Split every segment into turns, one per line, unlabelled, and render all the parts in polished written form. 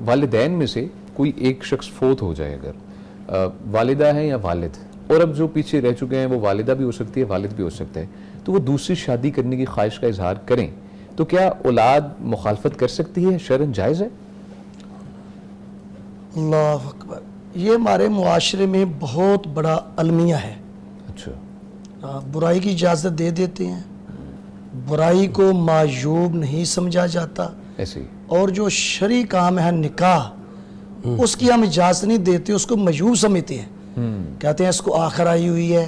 والدین میں سے کوئی ایک شخص فوت ہو جائے اگر، والدہ ہیں یا والد، اور اب جو پیچھے رہ چکے ہیں وہ والدہ بھی ہو سکتی ہے، والد بھی ہو سکتا ہے، تو وہ دوسری شادی کرنے کی خواہش کا اظہار کریں تو کیا اولاد مخالفت کر سکتی ہے؟ شرعاً جائز ہے؟
اللہ اکبر، یہ ہمارے معاشرے میں بہت بڑا المیہ ہے۔
اچھا،
برائی کی اجازت دے دیتے ہیں، برائی کو معیوب نہیں سمجھا جاتا،
ایسے ہی
اور جو شرعی کام ہے نکاح، اس کی ہم اجازت نہیں دیتے، اس کو معیوب سمجھتے ہیں، کہتے ہیں اس کو آخر آئی ہوئی ہے،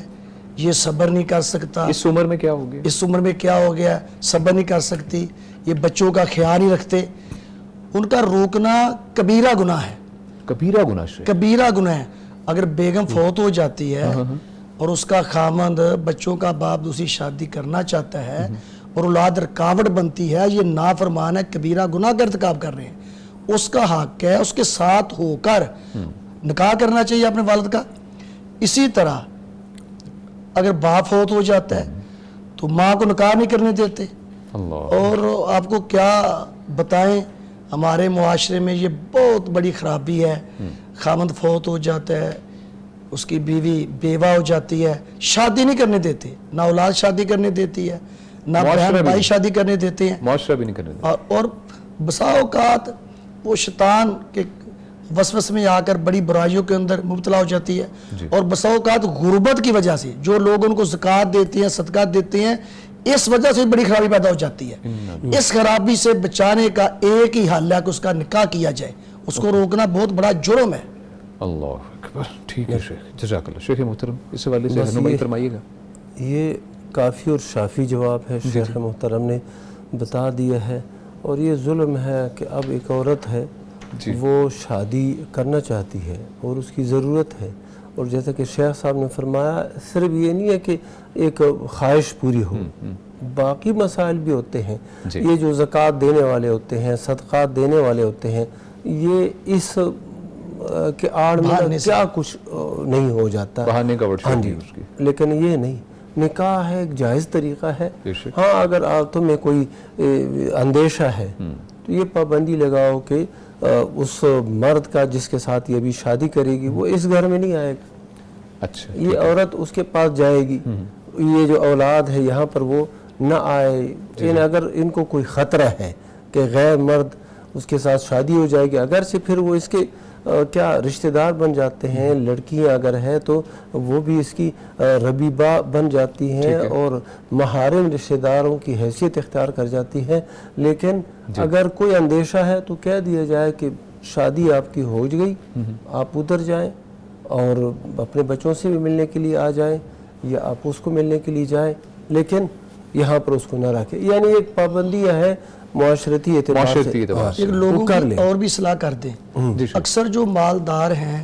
یہ صبر نہیں کر سکتا،
اس عمر میں کیا ہو گیا؟
اس عمر میں کیا ہو گیا، صبر نہیں کر سکتی، یہ بچوں کا خیال نہیں رکھتے۔ ان کا روکنا کبیرہ گناہ ہے،
کبیرہ گناہ سے
کبیرہ گناہ ہے۔ اگر بیگم فوت ہو جاتی ہے اور اس کا خامند بچوں کا باپ دوسری شادی کرنا چاہتا ہے اور اولاد رکاوٹ بنتی ہے، یہ نافرمان ہے، کبیرہ گناہ کا ارتکاب کر رہے ہیں۔ اس کا حق ہے اس کے ساتھ ہو کر نکاح کرنا چاہیے اپنے والد کا۔ اسی طرح اگر باپ فوت ہو جاتا ہے تو ماں کو نکاح نہیں کرنے دیتے۔
اللہ،
اور آپ کو کیا بتائیں، ہمارے معاشرے میں یہ بہت بڑی خرابی ہے۔ خامند فوت ہو جاتا ہے، اس کی بیوی بیوہ ہو جاتی ہے، شادی نہیں کرنے دیتے، نہ اولاد شادی کرنے دیتی ہے، نہ بہن بھائی شادی کرنے دیتے ہیں،
معاشرہ بھی نہیں کرنے دیتا۔
اور بسا اوقات وہ شیطان کے وسوسے میں آ کر بڑی برائیوں کے اندر مبتلا ہو جاتی ہے، اور بسا اوقات غربت کی وجہ سے جو لوگ ان کو زکوٰۃ دیتے ہیں، صدقات دیتے ہیں، اس وجہ سے بڑی خرابی پیدا ہو جاتی ہے۔ اس خرابی سے بچانے کا ایک ہی حل ہے کہ اس کا نکاح کیا جائے، اس کو روکنا بہت بڑا جرم ہے۔
اللہ اکبر، ٹھیک ہے شیخ، جزاک اللہ۔ شیخ محترم اس حوالے سے رہنمائی فرمائیے گا۔
یہ کافی اور شافی جواب ہے، شیخ محترم نے بتا دیا ہے۔ اور یہ ظلم ہے کہ اب ایک عورت ہے وہ شادی کرنا چاہتی ہے اور اس کی ضرورت ہے، اور جیسا کہ شیخ صاحب نے فرمایا، صرف یہ نہیں ہے کہ ایک خواہش پوری ہو، باقی مسائل بھی ہوتے ہیں۔ یہ جو زکوٰۃ دینے والے ہوتے ہیں، صدقات دینے والے ہوتے ہیں، یہ اس کے آڑ میں کیا کچھ نہیں ہو جاتا،
بہانے کا ورڈ ہے اس کی،
لیکن یہ نہیں، نکاح ہے، ایک جائز طریقہ ہے۔ ہاں، اگر تمہیں کوئی اندیشہ ہے تو یہ پابندی لگاؤ کہ اس مرد کا جس کے ساتھ یہ بھی شادی کرے گی وہ اس گھر میں نہیں آئے گا۔
اچھا،
یہ عورت اس کے پاس جائے گی، یہ جو اولاد ہے یہاں پر وہ نہ آئے۔ یعنی اگر ان کو کوئی خطرہ ہے کہ غیر مرد اس کے ساتھ شادی ہو جائے گی، اگر سے پھر وہ اس کے کیا رشتہ دار بن جاتے ہیں، لڑکیاں اگر ہے تو وہ بھی اس کی ربیبہ بن جاتی ہیں اور محارم رشتہ داروں کی حیثیت اختیار کر جاتی ہیں۔ لیکن اگر کوئی اندیشہ ہے تو کہہ دیا جائے کہ شادی آپ کی ہو گئی، آپ ادھر جائیں اور اپنے بچوں سے بھی ملنے کے لیے آ جائیں، یا آپ اس کو ملنے کے لیے جائیں، لیکن یہاں پر اس کو نہ رکھیں۔ یعنی ایک پابندیاں ہے معاشرتی اعتبار سے،
ایک لوگوں کی اور بھی اصلاح کر دیں۔ اکثر جو مالدار ہیں،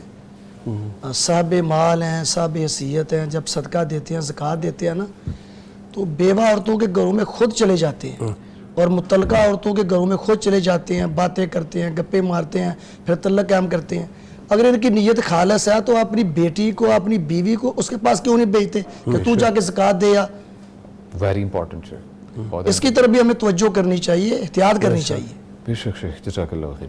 صاحب مال ہیں، صاحب حیثیت ہیں، جب صدقہ دیتے ہیں، زکوٰۃ دیتے ہیں نا، تو بیوہ عورتوں کے گھروں میں خود چلے جاتے ہیں اور متعلقہ عورتوں کے گھروں میں خود چلے جاتے ہیں، باتیں کرتے ہیں، گپے مارتے ہیں، پھر تعلق قائم کرتے ہیں۔ اگر ان کی نیت خالص ہے تو اپنی بیٹی کو، اپنی بیوی کو اس کے پاس کیوں نہیں بھیجتے کہ تو جا کے زکوٰۃ دے؟ یا
ویری امپورٹنٹ ہے،
اس کی طرف بھی ہمیں توجہ کرنی چاہیے، احتیاط کرنی چاہیے۔
بے شک شیخ، جزاک اللہ خیر۔